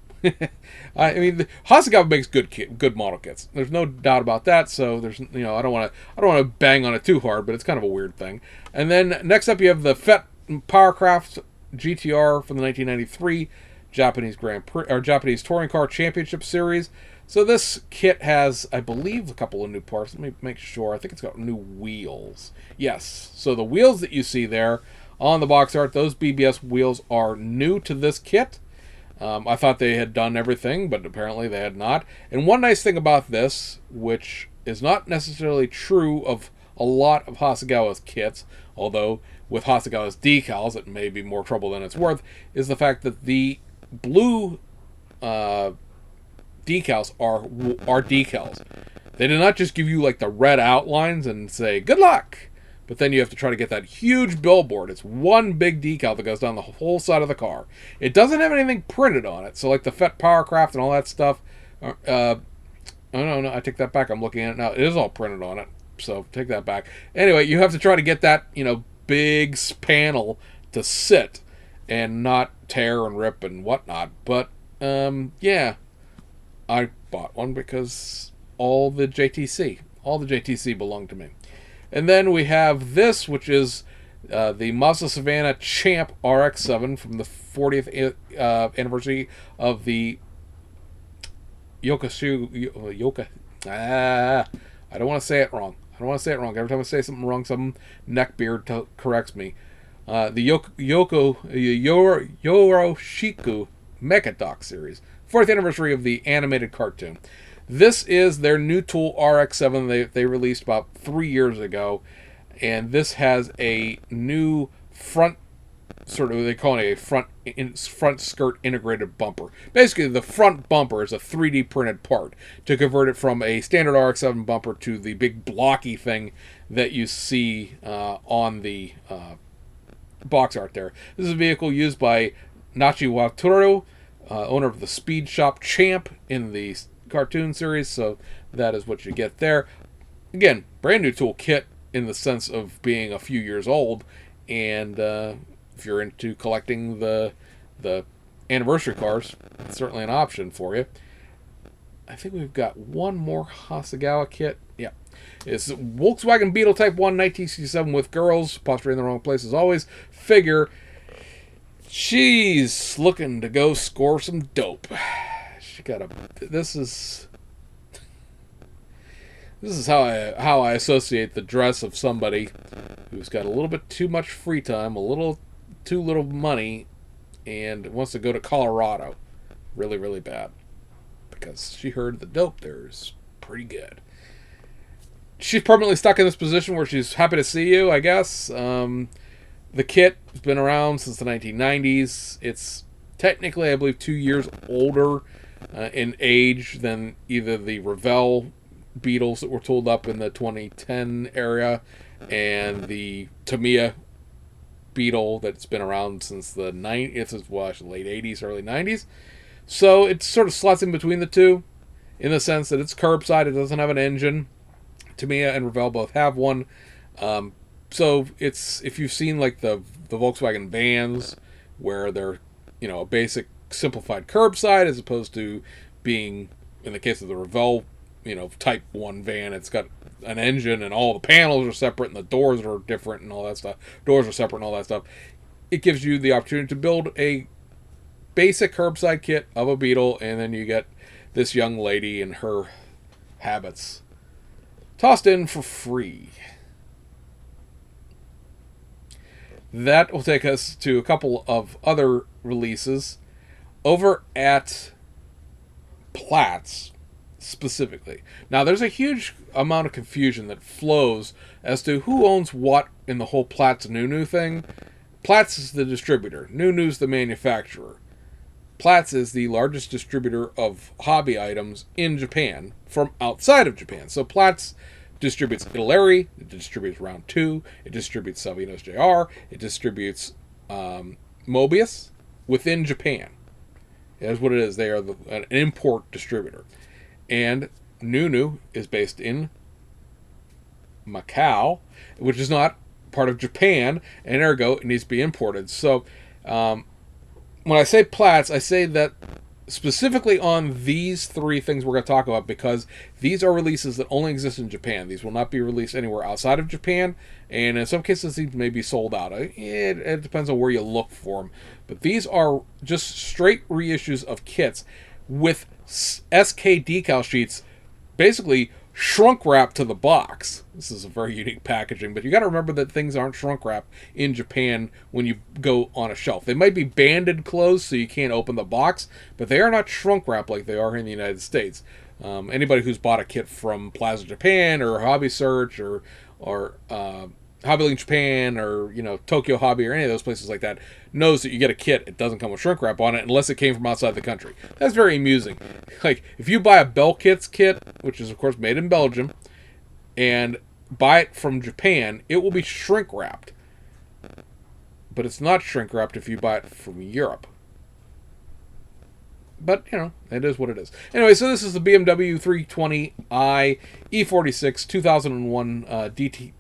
I mean, Hasegawa makes good model kits. There's no doubt about that. So there's, you know, I don't want to bang on it too hard, but it's kind of a weird thing. And then next up, you have the FET Powercraft GTR from the 1993 Japanese Grand Prix or Japanese Touring Car Championship Series. So this kit has, I believe, a couple of new parts. Let me make sure. I think it's got new wheels. Yes. So the wheels that you see there on the box art, those BBS wheels are new to this kit. I thought they had done everything, but apparently they had not. And one nice thing about this, which is not necessarily true of a lot of Hasegawa's kits, although with Hasegawa's decals it may be more trouble than it's worth, is the fact that the blue decals are decals. They do not just give you like the red outlines and say, good luck! But then you have to try to get that huge billboard. It's one big decal that goes down the whole side of the car. It doesn't have anything printed on it. So like the FET Powercraft and all that stuff. Oh, no, I take that back. I'm looking at it now. It is all printed on it. So take that back. Anyway, you have to try to get that, you know, big panel to sit and not tear and rip and whatnot. But, yeah, I bought one because all the JTC belonged to me. And then we have this, which is the Mazda Savannah Champ RX-7 from the 40th anniversary of the I don't want to say it wrong. Every time I say something wrong, some neckbeard corrects me. The Yoroshiku Mecha-Doc series. 40th anniversary of the animated cartoon. This is their new tool RX-7 they released about 3 years ago, and this has a new front, sort of, they call it a front skirt integrated bumper. Basically, the front bumper is a 3D printed part to convert it from a standard RX-7 bumper to the big blocky thing that you see on the box art there. This is a vehicle used by Nachi Wataru, owner of the Speed Shop Champ in the cartoon series, so that is what you get there. Again, brand new tool kit in the sense of being a few years old, and if you're into collecting the anniversary cars, it's certainly an option for you. I think we've got one more Hasegawa kit. Yeah, it's Volkswagen Beetle Type 1 1967 with girls, posturing in the wrong place as always. Figure she's looking to go score some dope. This is how I associate the dress of somebody who's got a little bit too much free time, a little too little money, and wants to go to Colorado really, really bad because she heard the dope there is pretty good. She's permanently stuck in this position where she's happy to see you, I guess. The kit has been around since the 1990s. It's technically, I believe, 2 years older in age than either the Revell Beetles that were tooled up in the 2010 area and the Tamiya Beetle that's been around since the late 80s, early 90s. So it sort of slots in between the two in the sense that it's curbside, it doesn't have an engine. Tamiya and Revell both have one. So it's, if you've seen like the Volkswagen vans where they're, a basic simplified curbside as opposed to being, in the case of the Revell, type 1 van, it's got an engine and all the panels are separate and the doors are different and all that stuff. Doors are separate and all that stuff. It gives you the opportunity to build a basic curbside kit of a Beetle, and then you get this young lady and her habits tossed in for free. That will take us to a couple of other releases over at Platts specifically. Now, there's a huge amount of confusion that flows as to who owns what in the whole Platts Nunu thing. Platts is the distributor. Nunu's the manufacturer. Platts is the largest distributor of hobby items in Japan from outside of Japan. So Platts distributes Italeri, it distributes Round 2, it distributes Salvino's JR, it distributes Mobius within Japan. That's what it is. They are an import distributor. And Nunu is based in Macau, which is not part of Japan, and ergo it needs to be imported. So when I say Platts, I say that specifically on these three things we're going to talk about, because these are releases that only exist in Japan. These will not be released anywhere outside of Japan, and in some cases these may be sold out. It depends on where you look for them. But these are just straight reissues of kits with SK decal sheets basically shrunk wrapped to the box. This is a very unique packaging, but you got to remember that things aren't shrunk wrapped in Japan when you go on a shelf. They might be banded closed so you can't open the box, but they are not shrunk wrapped like they are in the United States. Anybody who's bought a kit from Plaza Japan or Hobby Search or Hobbylink Japan or Tokyo Hobby or any of those places like that knows that you get a kit, it doesn't come with shrink wrap on it unless it came from outside the country. That's very amusing. Like if you buy a Belkits kit, which is of course made in Belgium, and buy it from Japan, it will be shrink wrapped. But it's not shrink wrapped if you buy it from Europe. But, it is what it is. Anyway, so this is the BMW 320i E46 2001 DT.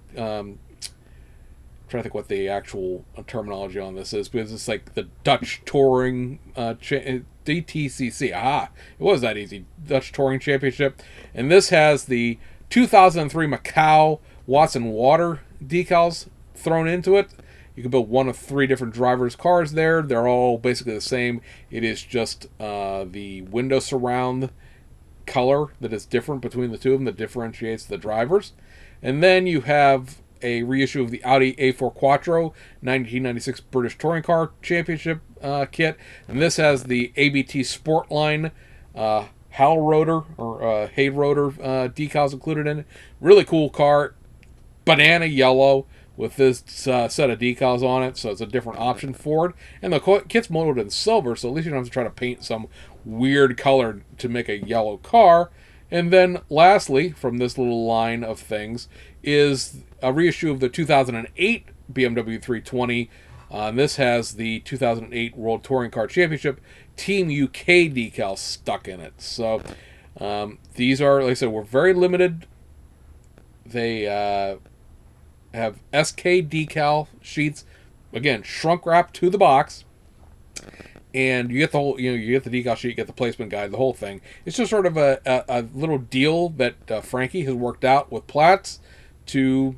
Trying to think what the actual terminology on this is, because it's like the Dutch Touring DTCC. It was that easy. Dutch Touring Championship. And this has the 2003 Macau Watson Water decals thrown into it. You can build one of three different drivers' cars there. They're all basically the same. It is just the window surround color that is different between the two of them that differentiates the drivers. And then you have a reissue of the Audi A4 Quattro 1996 British Touring Car Championship kit. And this has the ABT Sportline Hal rotor or hay rotor decals included in it. Really cool car. Banana yellow with this set of decals on it, so it's a different option for it. And the kit's molded in silver, so at least you don't have to try to paint some weird color to make a yellow car. And then lastly, from this little line of things, is a reissue of the 2008 BMW 320. This has the 2008 World Touring Car Championship Team UK decal stuck in it. So these are, like I said, were very limited. They have SK decal sheets, again, shrunk wrapped to the box. And you get the whole, you get the decal sheet, you get the placement guide, the whole thing. It's just sort of a little deal that Frankie has worked out with Platts to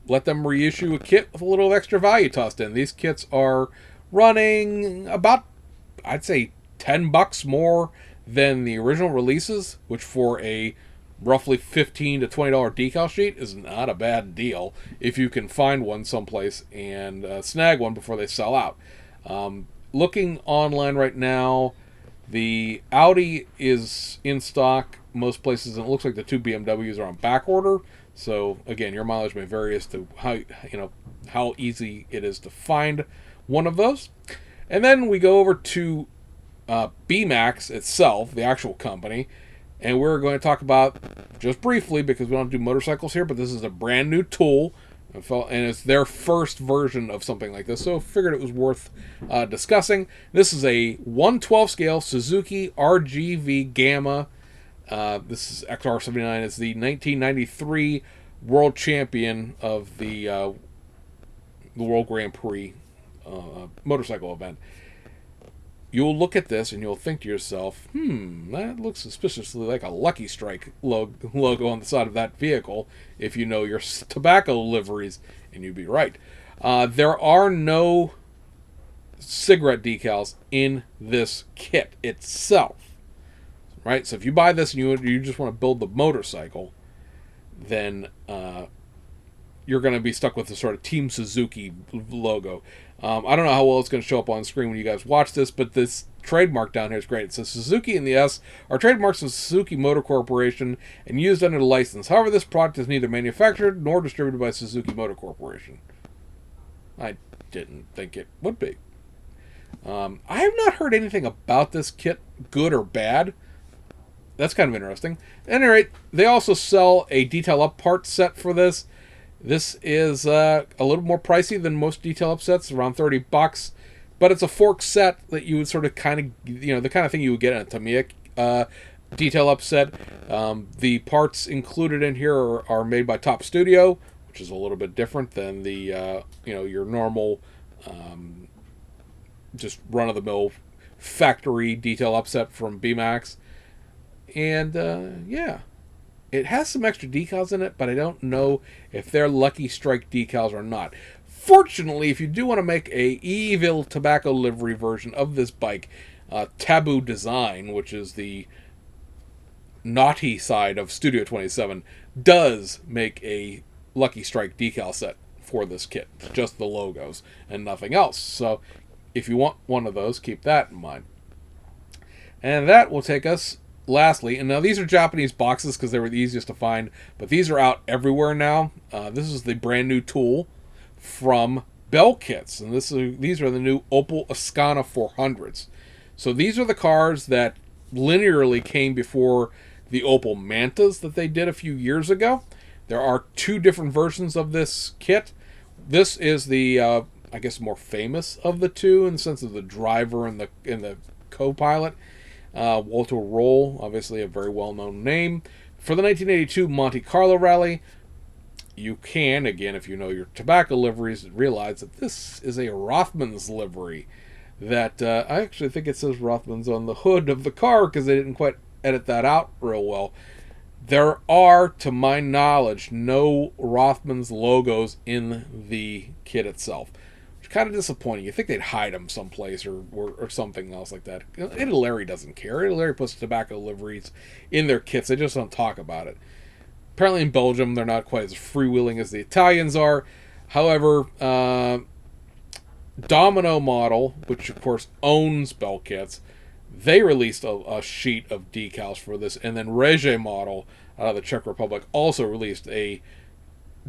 let them reissue a kit with a little extra value tossed in. These kits are running about, I'd say, $10 more than the original releases, which for a roughly $15 to $20 decal sheet is not a bad deal if you can find one someplace and snag one before they sell out. Looking online right now, the Audi is in stock most places, and it looks like the two BMWs are on back order. So again, your mileage may vary as to how easy it is to find one of those. And then we go over to BMAX itself, the actual company, and we're going to talk about, just briefly, because we don't do motorcycles here, but this is a brand new tool, and it's their first version of something like this, so figured it was worth discussing. This is a 1/12 scale Suzuki RGV Gamma. This is XR79. It's the 1993 world champion of the World Grand Prix motorcycle event. You'll look at this and you'll think to yourself, that looks suspiciously like a Lucky Strike logo on the side of that vehicle, if you know your tobacco liveries, and you'd be right. There are no cigarette decals in this kit itself, right? So if you buy this and you just want to build the motorcycle, then you're going to be stuck with the sort of Team Suzuki logo. I don't know how well it's going to show up on screen when you guys watch this, but this trademark down here is great. It says Suzuki and the S are trademarks of Suzuki Motor Corporation and used under the license. However, this product is neither manufactured nor distributed by Suzuki Motor Corporation. I didn't think it would be. I have not heard anything about this kit, good or bad. That's kind of interesting. At any rate, they also sell a detail up part set for this. This is a little more pricey than most detail up sets, around $30, but it's a fork set that you would sort of kind of, the kind of thing you would get in a Tamiya detail up set. The parts included in here are made by Top Studio, which is a little bit different than the, your normal, just run-of-the-mill factory detail up set from BMAX. And, yeah. It has some extra decals in it, but I don't know if they're Lucky Strike decals or not. Fortunately, if you do want to make a evil tobacco livery version of this bike, Taboo Design, which is the naughty side of Studio 27, does make a Lucky Strike decal set for this kit. Just the logos and nothing else. So if you want one of those, keep that in mind. And that will take us lastly, and now these are Japanese boxes because they were the easiest to find, but these are out everywhere now. This is the brand new tool from Bell Kits, and these are the new Opel Ascana 400s. So these are the cars that linearly came before the Opel Mantas that they did a few years ago. There are two different versions of this kit. This is the, I guess, more famous of the two in the sense of the driver and the co-pilot. Walter Roll, obviously a very well-known name. For the 1982 Monte Carlo Rally, you can, again, if you know your tobacco liveries, realize that this is a Rothmans livery. That I actually think it says Rothmans on the hood of the car because they didn't quite edit that out real well. There are, to my knowledge, no Rothmans logos in the kit itself. Kind of disappointing. You think they'd hide them someplace or something else like that. Italeri doesn't care. Italeri puts tobacco liveries in their kits. They just don't talk about it. Apparently in Belgium, they're not quite as freewheeling as the Italians are. However, Domino Model, which of course owns Bell Kits, they released a sheet of decals for this. And then Rege Model out of the Czech Republic also released a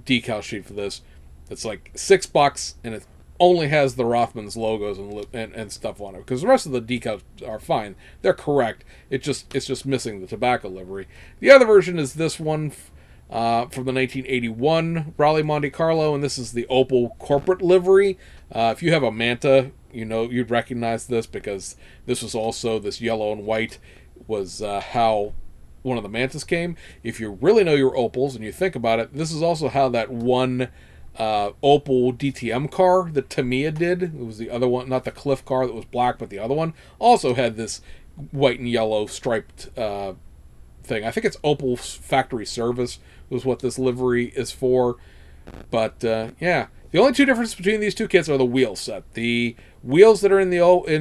decal sheet for this. It's like $6 and it's only has the Rothmans logos and stuff on it, because the rest of the decals are fine. They're correct. It's just missing the tobacco livery. The other version is this one from the 1981 Rally Monte Carlo, and this is the Opel corporate livery. If you have a Manta, you'd recognize this because this was also, this yellow and white was how one of the Mantas came. If you really know your Opels and you think about it, this is also how that one Opel DTM car that Tamiya did. It was the other one, not the Cliff car that was black, but the other one also had this white and yellow striped thing. I think it's Opel's factory service was what this livery is for. But yeah, the only two differences between these two kits are the wheel set. The wheels that are in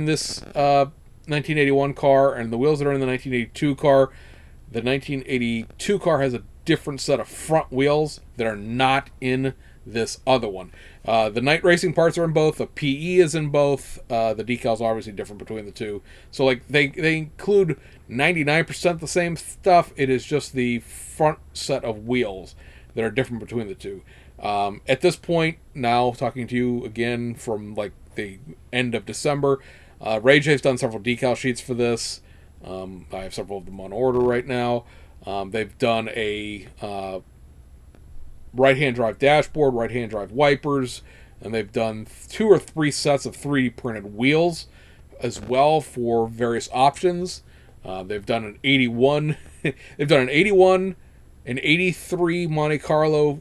this 1981 car and the wheels that are in the 1982 car. The 1982 car has a different set of front wheels that are not in this other one. The night racing parts are in both. The PE is in both. The decals are obviously different between the two. So like they include 99% the same stuff. It is just the front set of wheels that are different between the two. At this point, now talking to you again from like the end of December, RayJ's done several decal sheets for this. I have several of them on order right now. They've done a right-hand drive dashboard, right-hand drive wipers, and they've done 2 or 3 sets of 3D printed wheels as well for various options. They've done an 81, they've done an 81, an 83 Monte Carlo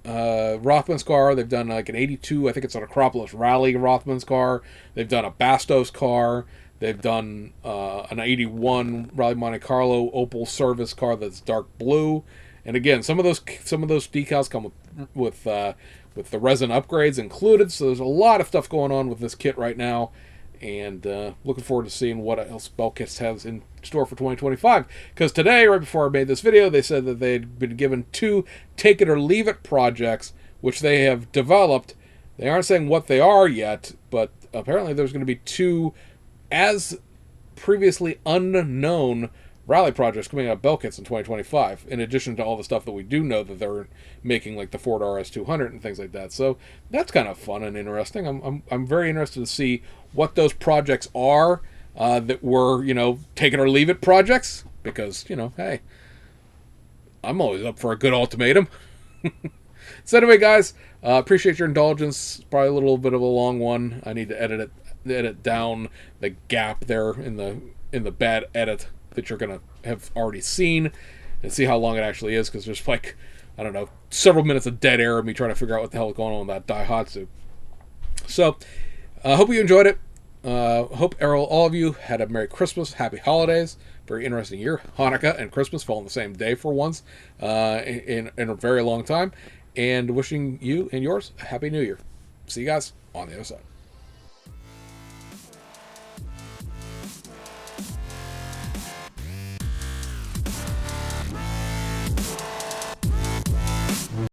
Rothmans car. They've done like an 82, I think it's an Acropolis Rally Rothmans car. They've done a Bastos car. They've done an 81 Rally Monte Carlo Opel service car that's dark blue. And again, some of those decals come with the resin upgrades included. So there's a lot of stuff going on with this kit right now, and looking forward to seeing what else Belkits has in store for 2025. Because today, right before I made this video, they said that they'd been given 2 take it or leave it projects, which they have developed. They aren't saying what they are yet, but apparently there's going to be 2 as previously unknown rally projects coming out of Belkits in 2025, in addition to all the stuff that we do know that they're making, like the Ford RS200 and things like that. So that's kind of fun and interesting. I'm very interested to see what those projects are that were, take it or leave it projects, because, hey, I'm always up for a good ultimatum. So anyway, guys, appreciate your indulgence. Probably a little bit of a long one. I need to edit down the gap there in the bad edit that you're gonna have already seen, and see how long it actually is, because there's like, I don't know, several minutes of dead air of me trying to figure out what the hell is going on with that Daihatsu. So hope you enjoyed it. Hope all of you had a Merry Christmas, Happy Holidays, very interesting year. Hanukkah and Christmas fall on the same day for once in a very long time, and wishing you and yours a Happy New Year. See you guys on the other side.